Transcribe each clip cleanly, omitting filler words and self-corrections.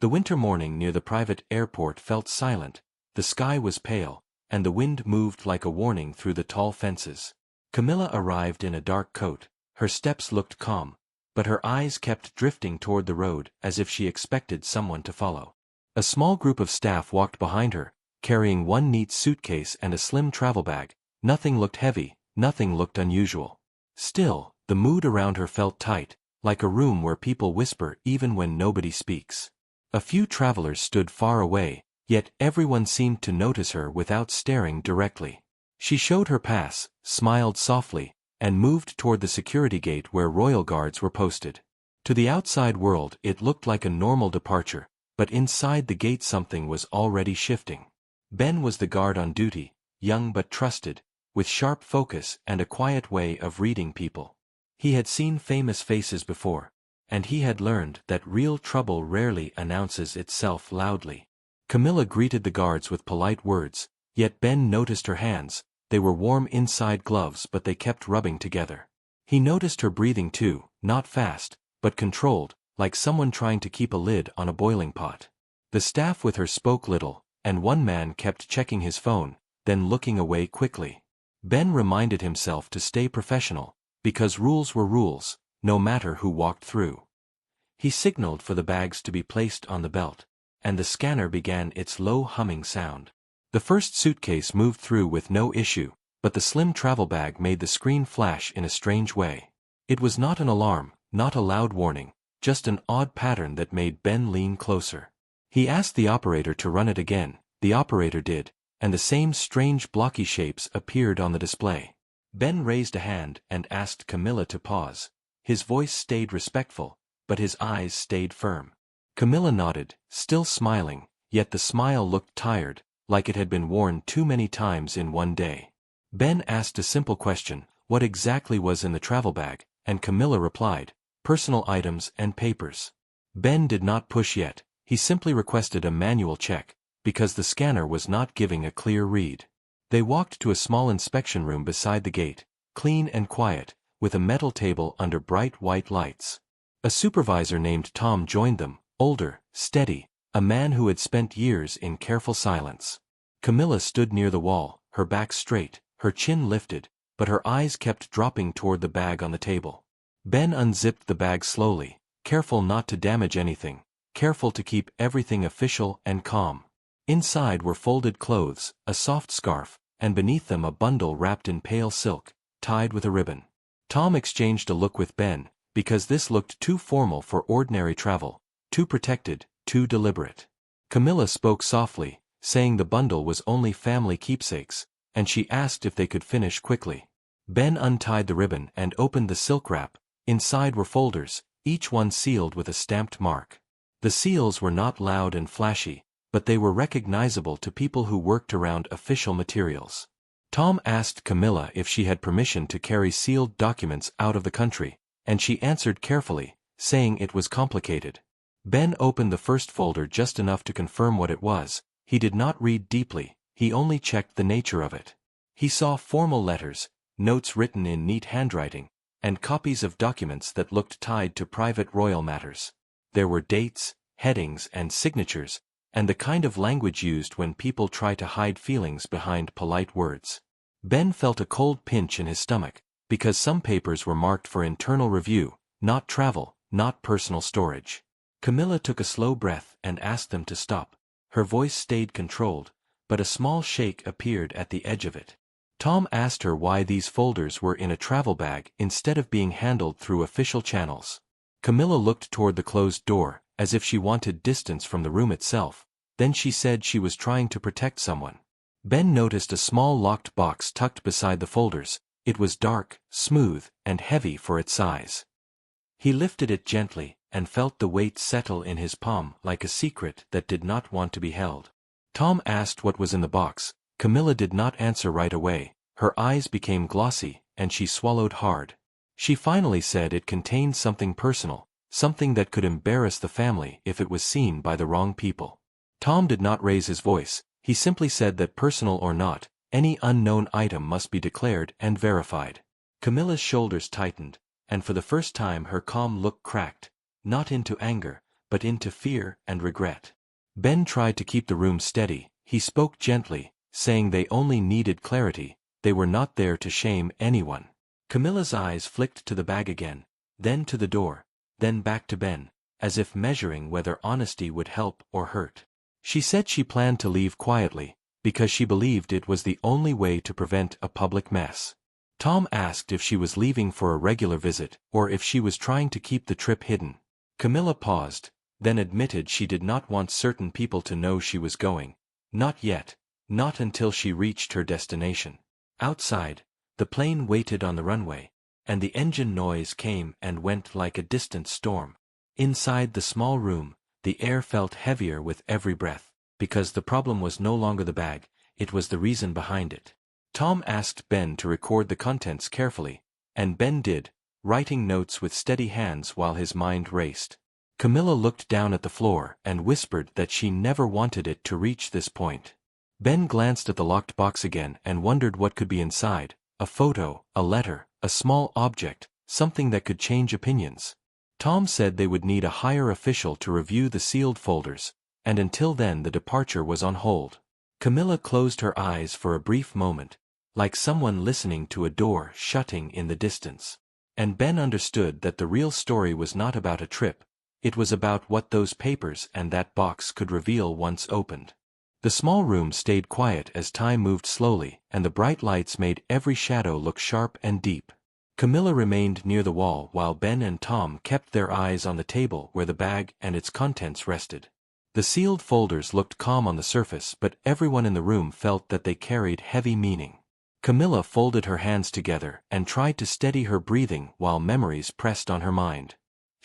The winter morning near the private airport felt silent, the sky was pale, and the wind moved like a warning through the tall fences. Camilla arrived in a dark coat, her steps looked calm, but her eyes kept drifting toward the road as if she expected someone to follow. A small group of staff walked behind her, carrying one neat suitcase and a slim travel bag. Nothing looked heavy, nothing looked unusual. Still, the mood around her felt tight, like a room where people whisper even when nobody speaks. A few travelers stood far away, yet everyone seemed to notice her without staring directly. She showed her pass, smiled softly, and moved toward the security gate where royal guards were posted. To the outside world it looked like a normal departure, but inside the gate something was already shifting. Ben was the guard on duty, young but trusted, with sharp focus and a quiet way of reading people. He had seen famous faces before, and he had learned that real trouble rarely announces itself loudly. Camilla greeted the guards with polite words, yet Ben noticed her hands. They were warm inside gloves but they kept rubbing together. He noticed her breathing too, not fast, but controlled, like someone trying to keep a lid on a boiling pot. The staff with her spoke little, and one man kept checking his phone, then looking away quickly. Ben reminded himself to stay professional, because rules were rules, no matter who walked through. He signaled for the bags to be placed on the belt, and the scanner began its low humming sound. The first suitcase moved through with no issue, but the slim travel bag made the screen flash in a strange way. It was not an alarm, not a loud warning, just an odd pattern that made Ben lean closer. He asked the operator to run it again. The operator did, and the same strange blocky shapes appeared on the display. Ben raised a hand and asked Camilla to pause. His voice stayed respectful, but his eyes stayed firm. Camilla nodded, still smiling, yet the smile looked tired, like it had been worn too many times in one day. Ben asked a simple question, what exactly was in the travel bag, and Camilla replied, personal items and papers. Ben did not push yet, he simply requested a manual check, because the scanner was not giving a clear read. They walked to a small inspection room beside the gate, clean and quiet, with a metal table under bright white lights. A supervisor named Tom joined them, older, steady, a man who had spent years in careful silence. Camilla stood near the wall, her back straight, her chin lifted, but her eyes kept dropping toward the bag on the table. Ben unzipped the bag slowly, careful not to damage anything, careful to keep everything official and calm. Inside were folded clothes, a soft scarf, and beneath them a bundle wrapped in pale silk, tied with a ribbon. Tom exchanged a look with Ben, because this looked too formal for ordinary travel, too protected, too deliberate. Camilla spoke softly, saying the bundle was only family keepsakes, and she asked if they could finish quickly. Ben untied the ribbon and opened the silk wrap. Inside were folders, each one sealed with a stamped mark. The seals were not loud and flashy, but they were recognizable to people who worked around official materials. Tom asked Camilla if she had permission to carry sealed documents out of the country, and she answered carefully, saying it was complicated. Ben opened the first folder just enough to confirm what it was. He did not read deeply, he only checked the nature of it. He saw formal letters, notes written in neat handwriting, and copies of documents that looked tied to private royal matters. There were dates, headings, and signatures, and the kind of language used when people try to hide feelings behind polite words. Ben felt a cold pinch in his stomach, because some papers were marked for internal review, not travel, not personal storage. Camilla took a slow breath and asked them to stop. Her voice stayed controlled, but a small shake appeared at the edge of it. Tom asked her why these folders were in a travel bag instead of being handled through official channels. Camilla looked toward the closed door, as if she wanted distance from the room itself, then she said she was trying to protect someone. Ben noticed a small locked box tucked beside the folders. It was dark, smooth, and heavy for its size. He lifted it gently, and felt the weight settle in his palm like a secret that did not want to be held. Tom asked what was in the box. Camilla did not answer right away. Her eyes became glossy, and she swallowed hard. She finally said it contained something personal, something that could embarrass the family if it was seen by the wrong people. Tom did not raise his voice, he simply said that personal or not, any unknown item must be declared and verified. Camilla's shoulders tightened, and for the first time her calm look cracked, not into anger, but into fear and regret. Ben tried to keep the room steady. He spoke gently, saying they only needed clarity, they were not there to shame anyone. Camilla's eyes flicked to the bag again, then to the door, then back to Ben, as if measuring whether honesty would help or hurt. She said she planned to leave quietly, because she believed it was the only way to prevent a public mess. Tom asked if she was leaving for a regular visit, or if she was trying to keep the trip hidden. Camilla paused, then admitted she did not want certain people to know she was going. Not yet, not until she reached her destination. Outside, the plane waited on the runway, and the engine noise came and went like a distant storm. Inside the small room, the air felt heavier with every breath, because the problem was no longer the bag, it was the reason behind it. Tom asked Ben to record the contents carefully, and Ben did, writing notes with steady hands while his mind raced. Camilla looked down at the floor and whispered that she never wanted it to reach this point. Ben glanced at the locked box again and wondered what could be inside: a photo, a letter, a small object, something that could change opinions. Tom said they would need a higher official to review the sealed folders, and until then the departure was on hold. Camilla closed her eyes for a brief moment, like someone listening to a door shutting in the distance. And Ben understood that the real story was not about a trip, it was about what those papers and that box could reveal once opened. The small room stayed quiet as time moved slowly, and the bright lights made every shadow look sharp and deep. Camilla remained near the wall while Ben and Tom kept their eyes on the table where the bag and its contents rested. The sealed folders looked calm on the surface, but everyone in the room felt that they carried heavy meaning. Camilla folded her hands together and tried to steady her breathing while memories pressed on her mind.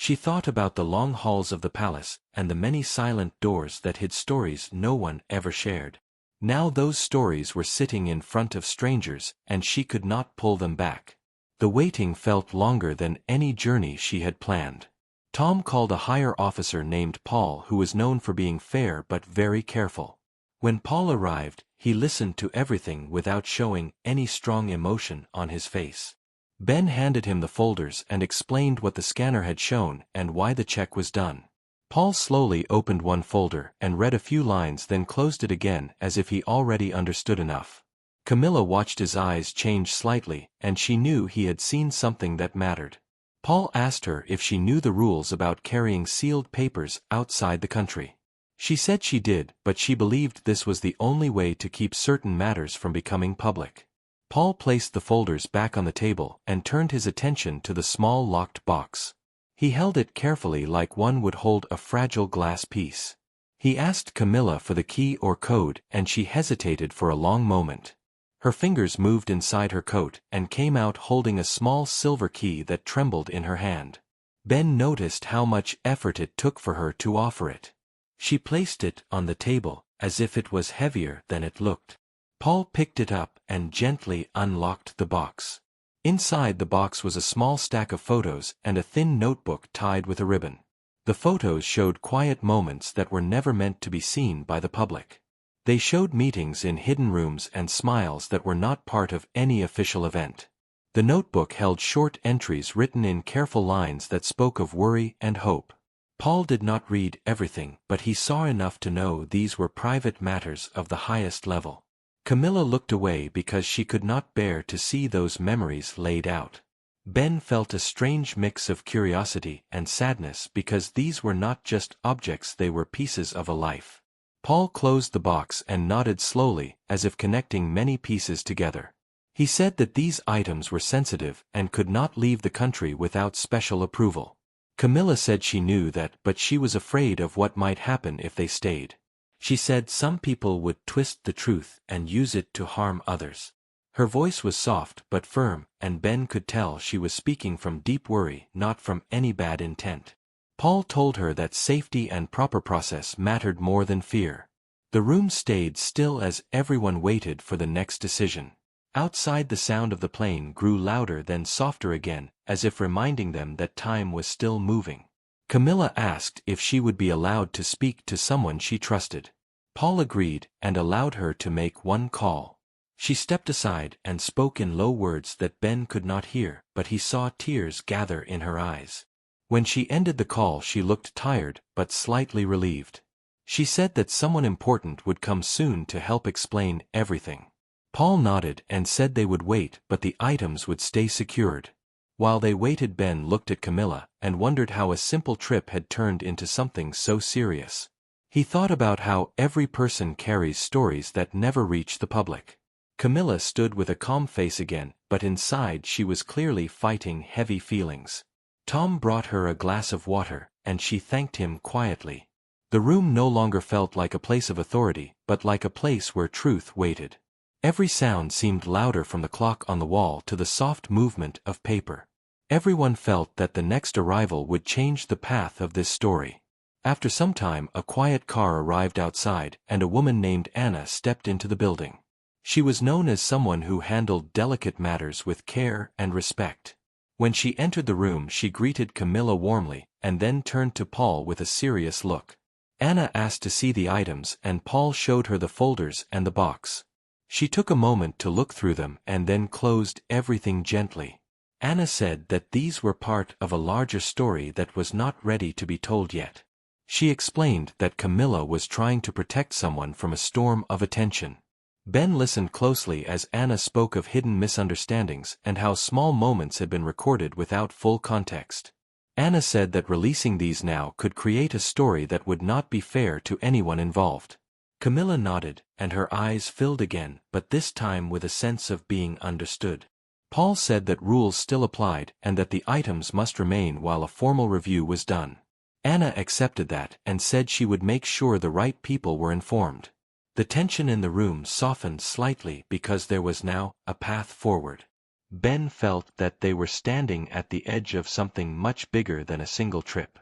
She thought about the long halls of the palace and the many silent doors that hid stories no one ever shared. Now those stories were sitting in front of strangers, and she could not pull them back. The waiting felt longer than any journey she had planned. Tom called a higher officer named Paul who was known for being fair but very careful. When Paul arrived, he listened to everything without showing any strong emotion on his face. Ben handed him the folders and explained what the scanner had shown and why the check was done. Paul slowly opened one folder and read a few lines, then closed it again as if he already understood enough. Camilla watched his eyes change slightly, and she knew he had seen something that mattered. Paul asked her if she knew the rules about carrying sealed papers outside the country. She said she did, but she believed this was the only way to keep certain matters from becoming public. Paul placed the folders back on the table and turned his attention to the small locked box. He held it carefully like one would hold a fragile glass piece. He asked Camilla for the key or code, and she hesitated for a long moment. Her fingers moved inside her coat and came out holding a small silver key that trembled in her hand. Ben noticed how much effort it took for her to offer it. She placed it on the table, as if it was heavier than it looked. Paul picked it up and gently unlocked the box. Inside the box was a small stack of photos and a thin notebook tied with a ribbon. The photos showed quiet moments that were never meant to be seen by the public. They showed meetings in hidden rooms and smiles that were not part of any official event. The notebook held short entries written in careful lines that spoke of worry and hope. Paul did not read everything, but he saw enough to know these were private matters of the highest level. Camilla looked away because she could not bear to see those memories laid out. Ben felt a strange mix of curiosity and sadness because these were not just objects, they were pieces of a life. Paul closed the box and nodded slowly, as if connecting many pieces together. He said that these items were sensitive and could not leave the country without special approval. Camilla said she knew that, but she was afraid of what might happen if they stayed. She said some people would twist the truth and use it to harm others. Her voice was soft but firm, and Ben could tell she was speaking from deep worry, not from any bad intent. Paul told her that safety and proper process mattered more than fear. The room stayed still as everyone waited for the next decision. Outside, the sound of the plane grew louder then softer again, as if reminding them that time was still moving. Camilla asked if she would be allowed to speak to someone she trusted. Paul agreed and allowed her to make one call. She stepped aside and spoke in low words that Ben could not hear, but he saw tears gather in her eyes. When she ended the call she looked tired but slightly relieved. She said that someone important would come soon to help explain everything. Paul nodded and said they would wait but the items would stay secured. While they waited, Ben looked at Camilla and wondered how a simple trip had turned into something so serious. He thought about how every person carries stories that never reach the public. Camilla stood with a calm face again, but inside she was clearly fighting heavy feelings. Tom brought her a glass of water, and she thanked him quietly. The room no longer felt like a place of authority, but like a place where truth waited. Every sound seemed louder, from the clock on the wall to the soft movement of paper. Everyone felt that the next arrival would change the path of this story. After some time, a quiet car arrived outside, and a woman named Anna stepped into the building. She was known as someone who handled delicate matters with care and respect. When she entered the room she greeted Camilla warmly, and then turned to Paul with a serious look. Anna asked to see the items and Paul showed her the folders and the box. She took a moment to look through them and then closed everything gently. Anna said that these were part of a larger story that was not ready to be told yet. She explained that Camilla was trying to protect someone from a storm of attention. Ben listened closely as Anna spoke of hidden misunderstandings and how small moments had been recorded without full context. Anna said that releasing these now could create a story that would not be fair to anyone involved. Camilla nodded, and her eyes filled again, but this time with a sense of being understood. Paul said that rules still applied and that the items must remain while a formal review was done. Anna accepted that and said she would make sure the right people were informed. The tension in the room softened slightly because there was now a path forward. Ben felt that they were standing at the edge of something much bigger than a single trip.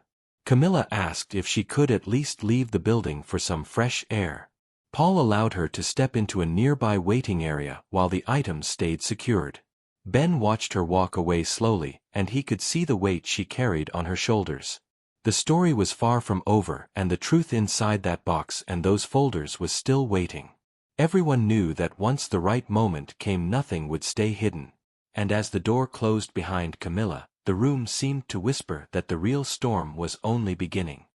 Camilla asked if she could at least leave the building for some fresh air. Paul allowed her to step into a nearby waiting area while the items stayed secured. Ben watched her walk away slowly, and he could see the weight she carried on her shoulders. The story was far from over, and the truth inside that box and those folders was still waiting. Everyone knew that once the right moment came, nothing would stay hidden. And as the door closed behind Camilla, the room seemed to whisper that the real storm was only beginning.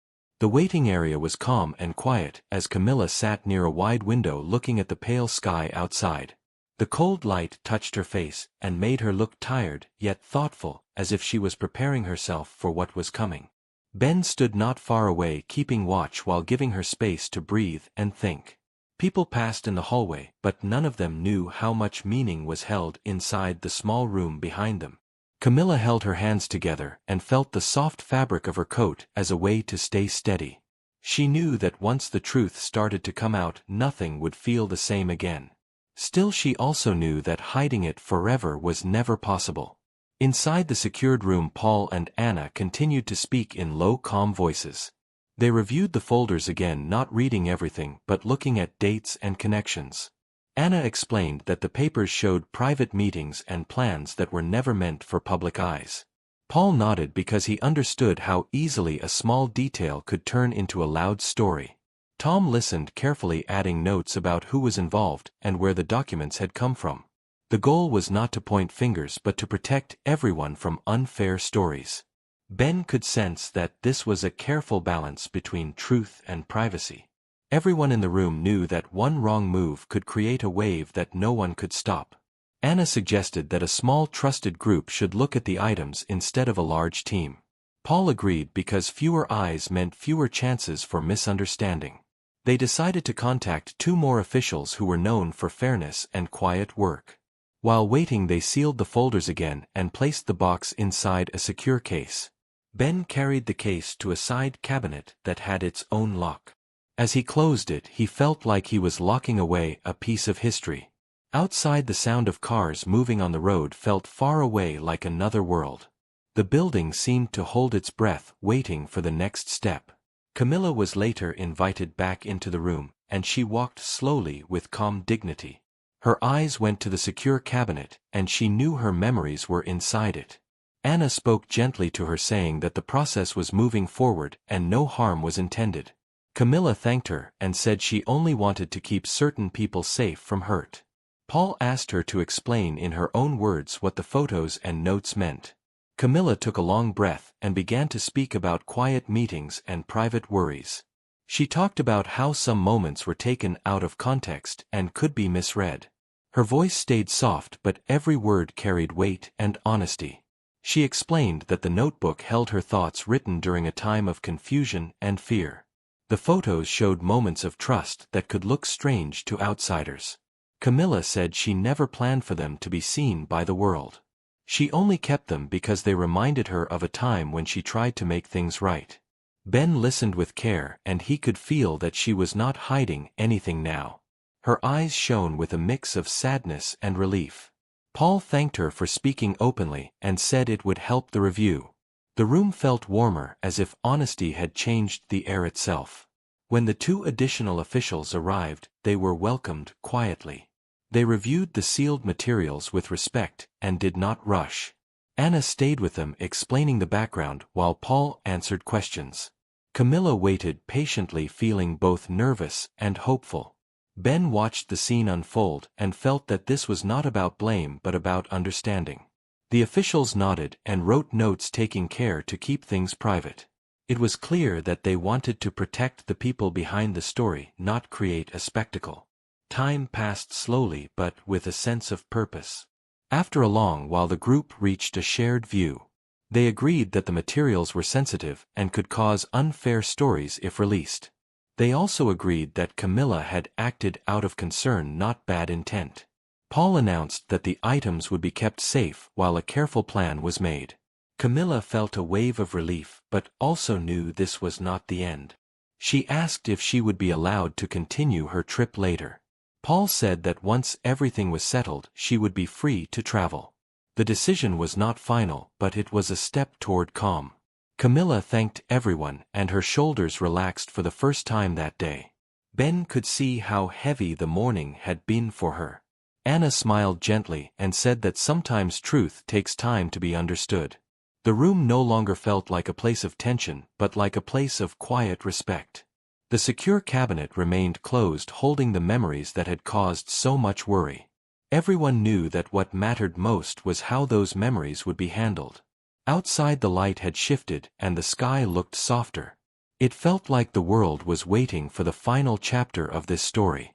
The waiting area was calm and quiet as Camilla sat near a wide window looking at the pale sky outside. The cold light touched her face and made her look tired yet thoughtful, as if she was preparing herself for what was coming. Ben stood not far away, keeping watch while giving her space to breathe and think. People passed in the hallway, but none of them knew how much meaning was held inside the small room behind them. Camilla held her hands together and felt the soft fabric of her coat as a way to stay steady. She knew that once the truth started to come out, nothing would feel the same again. Still, she also knew that hiding it forever was never possible. Inside the secured room, Paul and Anna continued to speak in low, calm voices. They reviewed the folders again, not reading everything but looking at dates and connections. Anna explained that the papers showed private meetings and plans that were never meant for public eyes. Paul nodded because he understood how easily a small detail could turn into a loud story. Tom listened carefully, adding notes about who was involved and where the documents had come from. The goal was not to point fingers but to protect everyone from unfair stories. Ben could sense that this was a careful balance between truth and privacy. Everyone in the room knew that one wrong move could create a wave that no one could stop. Anna suggested that a small trusted group should look at the items instead of a large team. Paul agreed because fewer eyes meant fewer chances for misunderstanding. They decided to contact 2 more officials who were known for fairness and quiet work. While waiting, they sealed the folders again and placed the box inside a secure case. Ben carried the case to a side cabinet that had its own lock. As he closed it, he felt like he was locking away a piece of history. Outside, the sound of cars moving on the road felt far away, like another world. The building seemed to hold its breath, waiting for the next step. Camilla was later invited back into the room, and she walked slowly with calm dignity. Her eyes went to the secure cabinet, and she knew her memories were inside it. Anna spoke gently to her, saying that the process was moving forward and no harm was intended. Camilla thanked her and said she only wanted to keep certain people safe from hurt. Paul asked her to explain in her own words what the photos and notes meant. Camilla took a long breath and began to speak about quiet meetings and private worries. She talked about how some moments were taken out of context and could be misread. Her voice stayed soft, but every word carried weight and honesty. She explained that the notebook held her thoughts written during a time of confusion and fear. The photos showed moments of trust that could look strange to outsiders. Camilla said she never planned for them to be seen by the world. She only kept them because they reminded her of a time when she tried to make things right. Ben listened with care, and he could feel that she was not hiding anything now. Her eyes shone with a mix of sadness and relief. Paul thanked her for speaking openly and said it would help the review. The room felt warmer, as if honesty had changed the air itself. When the 2 additional officials arrived, they were welcomed quietly. They reviewed the sealed materials with respect and did not rush. Anna stayed with them, explaining the background while Paul answered questions. Camilla waited patiently, feeling both nervous and hopeful. Ben watched the scene unfold and felt that this was not about blame but about understanding. The officials nodded and wrote notes, taking care to keep things private. It was clear that they wanted to protect the people behind the story, not create a spectacle. Time passed slowly but with a sense of purpose. After a long while the group reached a shared view. They agreed that the materials were sensitive and could cause unfair stories if released. They also agreed that Camilla had acted out of concern, not bad intent. Paul announced that the items would be kept safe while a careful plan was made. Camilla felt a wave of relief but also knew this was not the end. She asked if she would be allowed to continue her trip later. Paul said that once everything was settled, she would be free to travel. The decision was not final, but it was a step toward calm. Camilla thanked everyone, and her shoulders relaxed for the first time that day. Ben could see how heavy the morning had been for her. Anna smiled gently and said that sometimes truth takes time to be understood. The room no longer felt like a place of tension, but like a place of quiet respect. The secure cabinet remained closed, holding the memories that had caused so much worry. Everyone knew that what mattered most was how those memories would be handled. Outside the light had shifted, and the sky looked softer. It felt like the world was waiting for the final chapter of this story.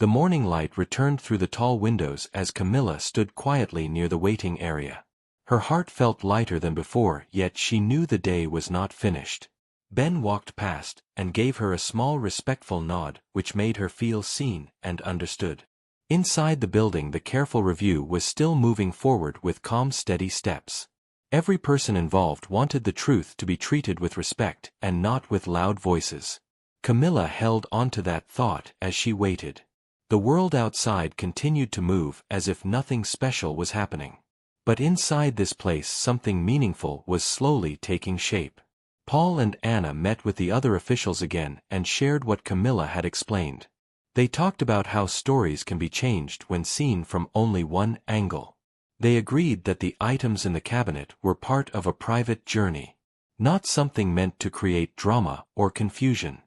The morning light returned through the tall windows as Camilla stood quietly near the waiting area. Her heart felt lighter than before, yet she knew the day was not finished. Ben walked past and gave her a small respectful nod, which made her feel seen and understood. Inside the building, the careful review was still moving forward with calm, steady steps. Every person involved wanted the truth to be treated with respect and not with loud voices. Camilla held onto that thought as she waited. The world outside continued to move as if nothing special was happening. But inside this place, something meaningful was slowly taking shape. Paul and Anna met with the other officials again and shared what Camilla had explained. They talked about how stories can be changed when seen from only one angle. They agreed that the items in the cabinet were part of a private journey, not something meant to create drama or confusion.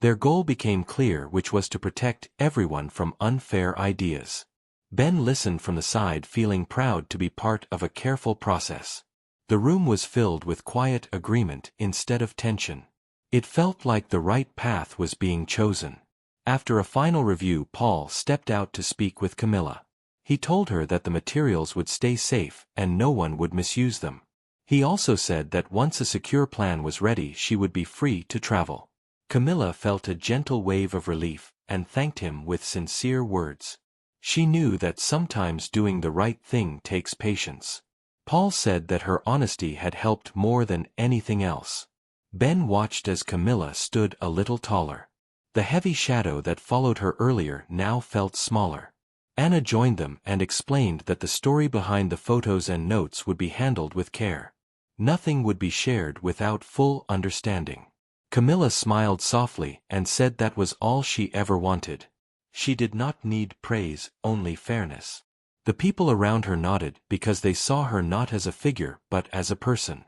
Their goal became clear, which was to protect everyone from unfair ideas. Ben listened from the side, feeling proud to be part of a careful process. The room was filled with quiet agreement instead of tension. It felt like the right path was being chosen. After a final review, Paul stepped out to speak with Camilla. He told her that the materials would stay safe and no one would misuse them. He also said that once a secure plan was ready, she would be free to travel. Camilla felt a gentle wave of relief and thanked him with sincere words. She knew that sometimes doing the right thing takes patience. Paul said that her honesty had helped more than anything else. Ben watched as Camilla stood a little taller. The heavy shadow that followed her earlier now felt smaller. Anna joined them and explained that the story behind the photos and notes would be handled with care. Nothing would be shared without full understanding. Camilla smiled softly and said that was all she ever wanted. She did not need praise, only fairness. The people around her nodded because they saw her not as a figure but as a person.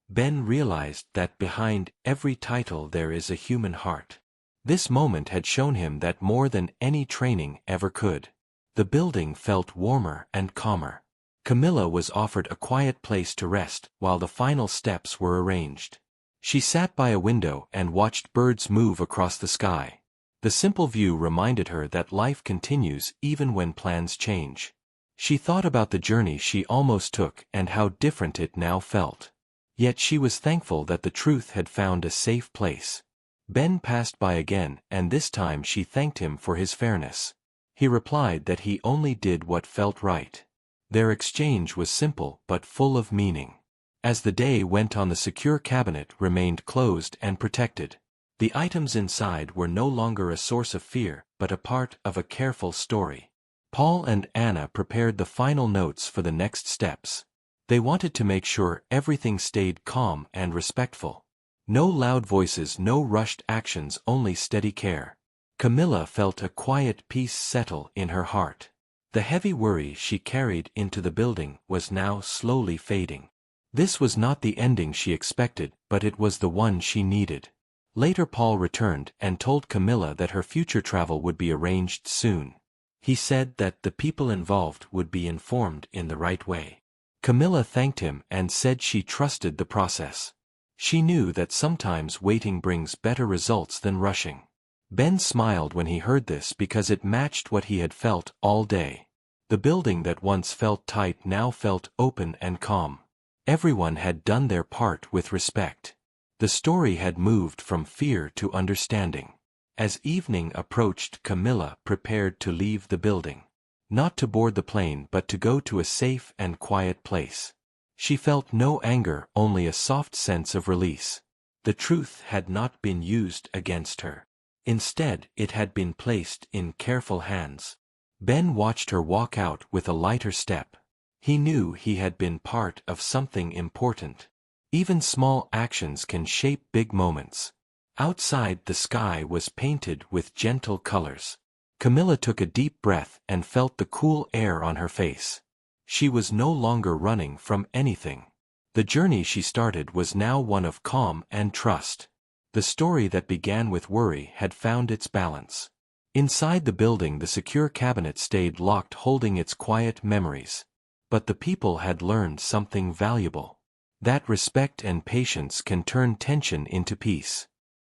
Ben realized that behind every title there is a human heart. This moment had shown him that more than any training ever could. The building felt warmer and calmer. Camilla was offered a quiet place to rest while the final steps were arranged. She sat by a window and watched birds move across the sky. The simple view reminded her that life continues even when plans change. She thought about the journey she almost took and how different it now felt. Yet she was thankful that the truth had found a safe place. Ben passed by again, and this time she thanked him for his fairness. He replied that he only did what felt right. Their exchange was simple but full of meaning. As the day went on, the secure cabinet remained closed and protected. The items inside were no longer a source of fear, but a part of a careful story. Paul and Anna prepared the final notes for the next steps. They wanted to make sure everything stayed calm and respectful. No loud voices, no rushed actions, only steady care. Camilla felt a quiet peace settle in her heart. The heavy worry she carried into the building was now slowly fading. This was not the ending she expected, but it was the one she needed. Later Paul returned and told Camilla that her future travel would be arranged soon. He said that the people involved would be informed in the right way. Camilla thanked him and said she trusted the process. She knew that sometimes waiting brings better results than rushing. Ben smiled when he heard this because it matched what he had felt all day. The building that once felt tight now felt open and calm. Everyone had done their part with respect. The story had moved from fear to understanding. As evening approached, Camilla prepared to leave the building. Not to board the plane but to go to a safe and quiet place. She felt no anger, only a soft sense of release. The truth had not been used against her. Instead, it had been placed in careful hands. Ben watched her walk out with a lighter step. He knew he had been part of something important. Even small actions can shape big moments. Outside, the sky was painted with gentle colors. Camilla took a deep breath and felt the cool air on her face. She was no longer running from anything. The journey she started was now one of calm and trust. The story that began with worry had found its balance. Inside the building, the secure cabinet stayed locked, holding its quiet memories. But the people had learned something valuable. That respect and patience can turn tension into peace.